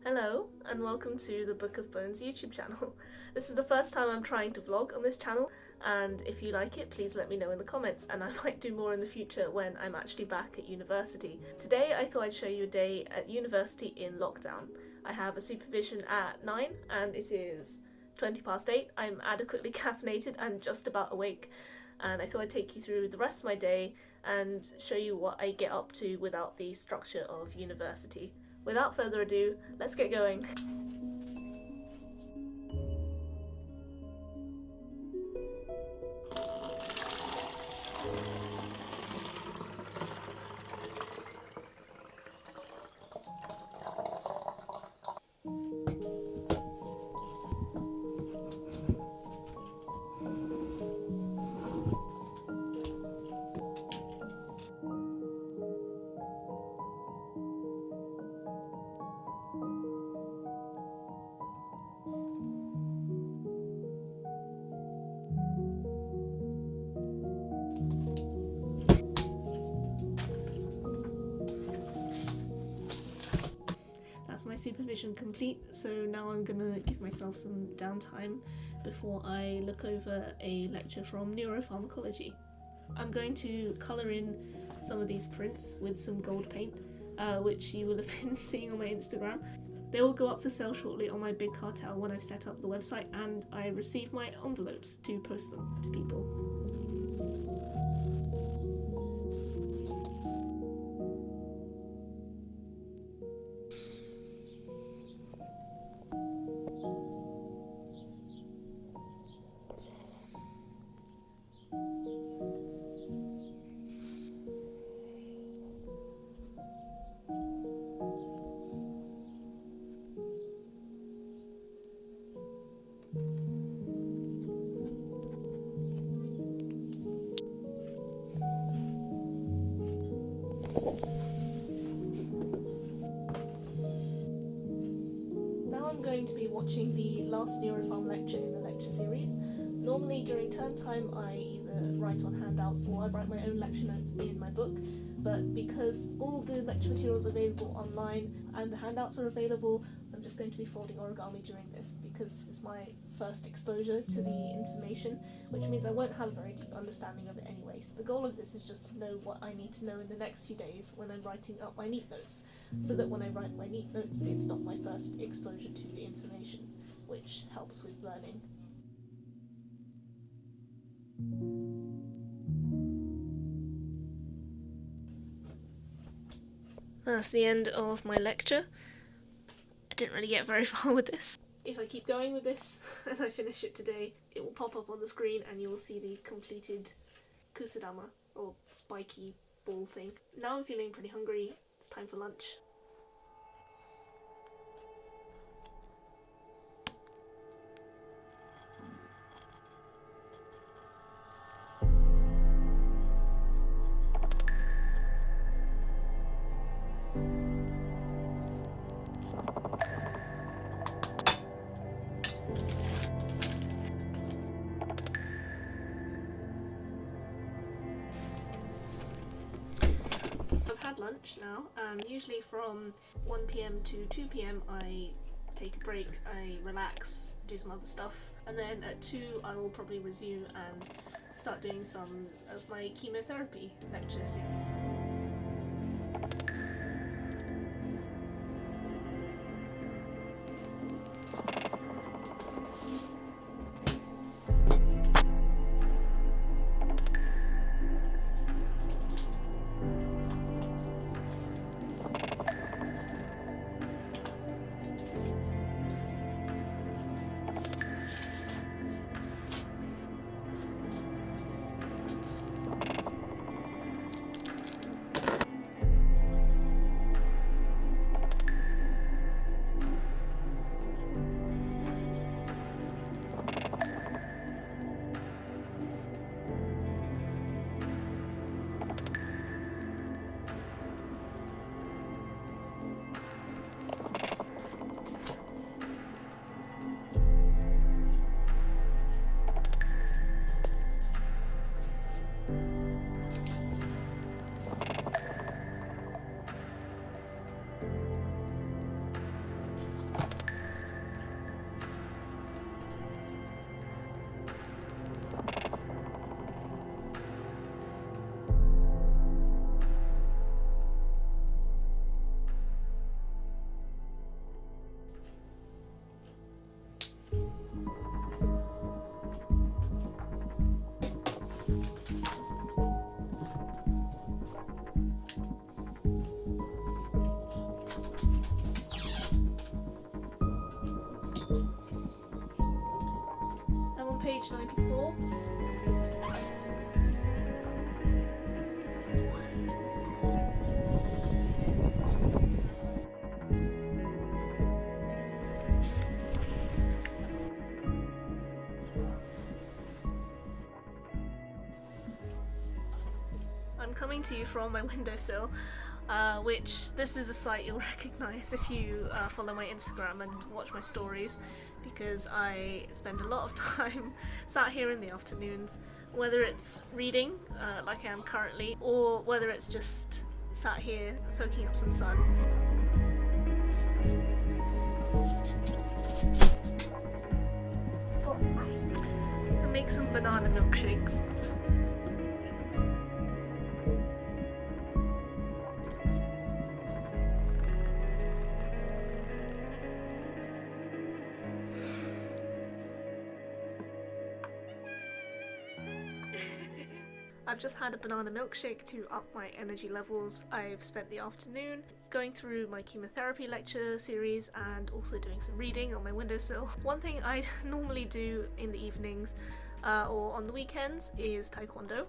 Hello, and welcome to the Book of Bones YouTube channel. This is the first time I'm trying to vlog on this channel, and if you like it, please let me know in the comments, and I might do more in the future when I'm actually back at university. Today I thought I'd show you a day at university in lockdown. I have a supervision at 9, and it is 20 past 8. I'm adequately caffeinated and just about awake, and I thought I'd take you through the rest of my day and show you what I get up to without the structure of university. Without further ado, let's get going. That's my supervision complete, so now I'm gonna give myself some downtime before I look over a lecture from neuropharmacology. I'm going to colour in some of these prints with some gold paint, which you will have been seeing on my Instagram. They will go up for sale shortly on my Big Cartel when I've set up the website and I receive my envelopes to post them to people. Now I'm going to be watching the last Neuropharm lecture in the lecture series. Normally during term time I either write on handouts or I write my own lecture notes in my book, but because all the lecture materials are available online and the handouts are available, I'm just going to be folding origami during this because this is my first exposure to the information, which means I won't have a very deep understanding of it anyways. The goal of this is just to know what I need to know in the next few days when I'm writing up my neat notes, so that when I write my neat notes it's not my first exposure to the information, which helps with learning. That's the end of my lecture. I didn't really get very far with this. If I keep going with this and I finish it today, it will pop up on the screen and you will see the completed kusadama, or spiky ball thing. Now I'm feeling pretty hungry, it's time for lunch. I've had lunch now, and usually from 1 PM to 2 PM I take a break, I relax, do some other stuff, and then at 2 I will probably resume and start doing some of my chemotherapy lecture series. I'm on page 94. I'm coming to you from my windowsill, which this is a site you'll recognise if you follow my Instagram and watch my stories, because I spend a lot of time sat here in the afternoons, whether it's reading, like I am currently, or whether it's just sat here soaking up some sun. And make some banana milkshakes. I've just had a banana milkshake to up my energy levels. I've spent the afternoon going through my chemotherapy lecture series and also doing some reading on my windowsill. One thing I normally do in the evenings or on the weekends is taekwondo.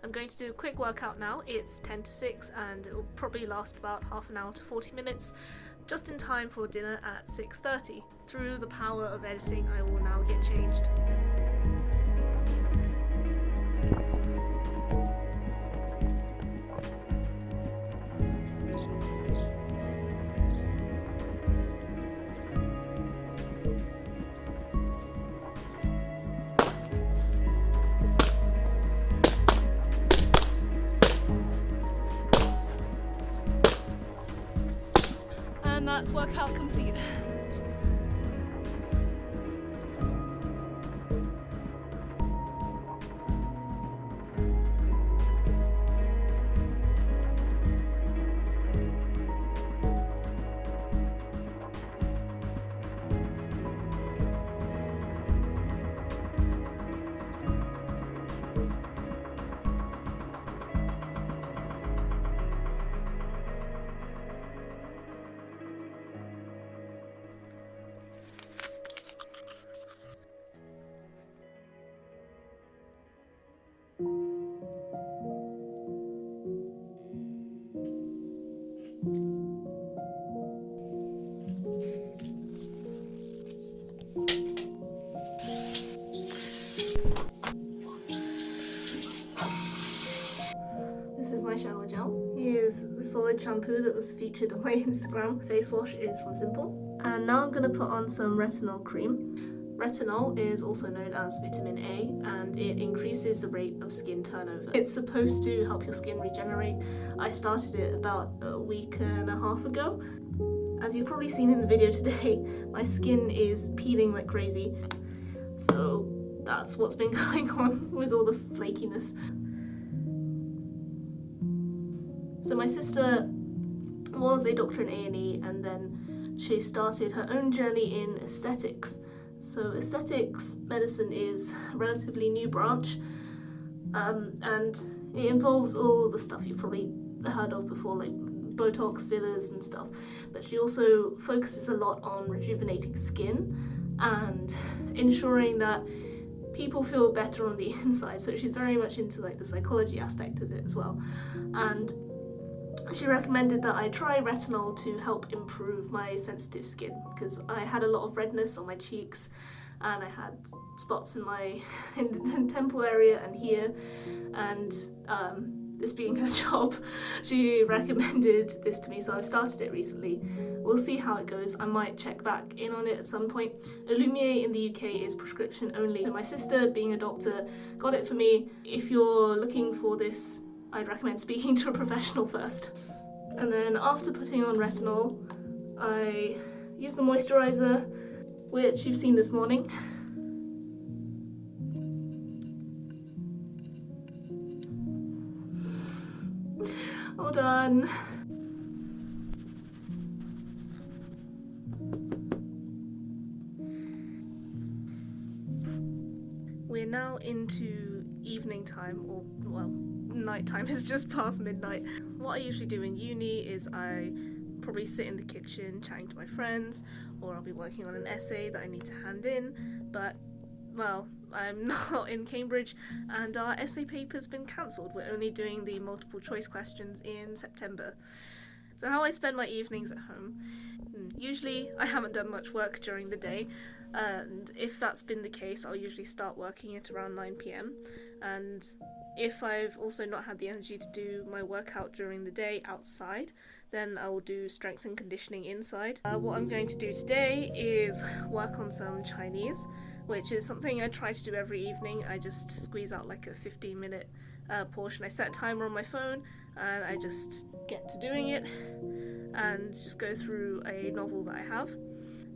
I'm going to do a quick workout now. It's 10 to 6 and it will probably last about half an hour to 40 minutes, just in time for dinner at 6:30. Through the power of editing, I will now get changed. And that's workout complete. This is my shower gel. Here's the solid shampoo that was featured on my Instagram. Face wash is from Simple. And now I'm going to put on some retinol cream. Retinol is also known as vitamin A and it increases the rate of skin turnover. It's supposed to help your skin regenerate. I started it about a week and a half ago As you've probably seen in the video today, my skin is peeling like crazy, so that's what's been going on with all the flakiness. So my sister was a doctor in A&E, and then she started her own journey in aesthetics. So aesthetics medicine is a relatively new branch, and it involves all the stuff you've probably heard of before, like Botox, fillers and stuff, but she also focuses a lot on rejuvenating skin and ensuring that people feel better on the inside. So she's very much into like the psychology aspect of it as well, and she recommended that I try retinol to help improve my sensitive skin, because I had a lot of redness on my cheeks and I had spots in the temple area and here, and this being her job, she recommended this to me, so I've started it recently. We'll see how it goes. I might check back in on it at some point. Illumier in the UK is prescription only. So my sister, being a doctor, got it for me. If you're looking for this, I'd recommend speaking to a professional first. And then after putting on retinol, I use the moisturizer, which you've seen this morning. All done. We're now into evening time, or well, nighttime. It's just past midnight. What I usually do in uni is I probably sit in the kitchen chatting to my friends, or I'll be working on an essay that I need to hand in, but well, I'm not in Cambridge and our essay paper's been cancelled. We're only doing the multiple choice questions in September. So how I spend my evenings at home, usually I haven't done much work during the day, and if that's been the case, I'll usually start working at around 9 PM, and if I've also not had the energy to do my workout during the day outside, then I will do strength and conditioning inside. What I'm going to do today is work on some Chinese, which is something I try to do every evening. I just squeeze out like a 15-minute portion. I set a timer on my phone and I just get to doing it and just go through a novel that I have.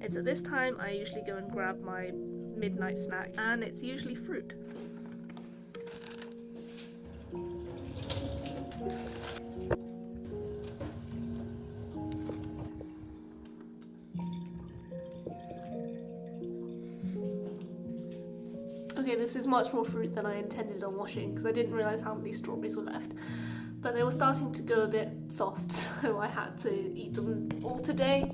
It's at this time I usually go and grab my midnight snack, and it's usually fruit. Okay, this is much more fruit than I intended on washing, because I didn't realise how many strawberries were left. But they were starting to go a bit soft, so I had to eat them all today.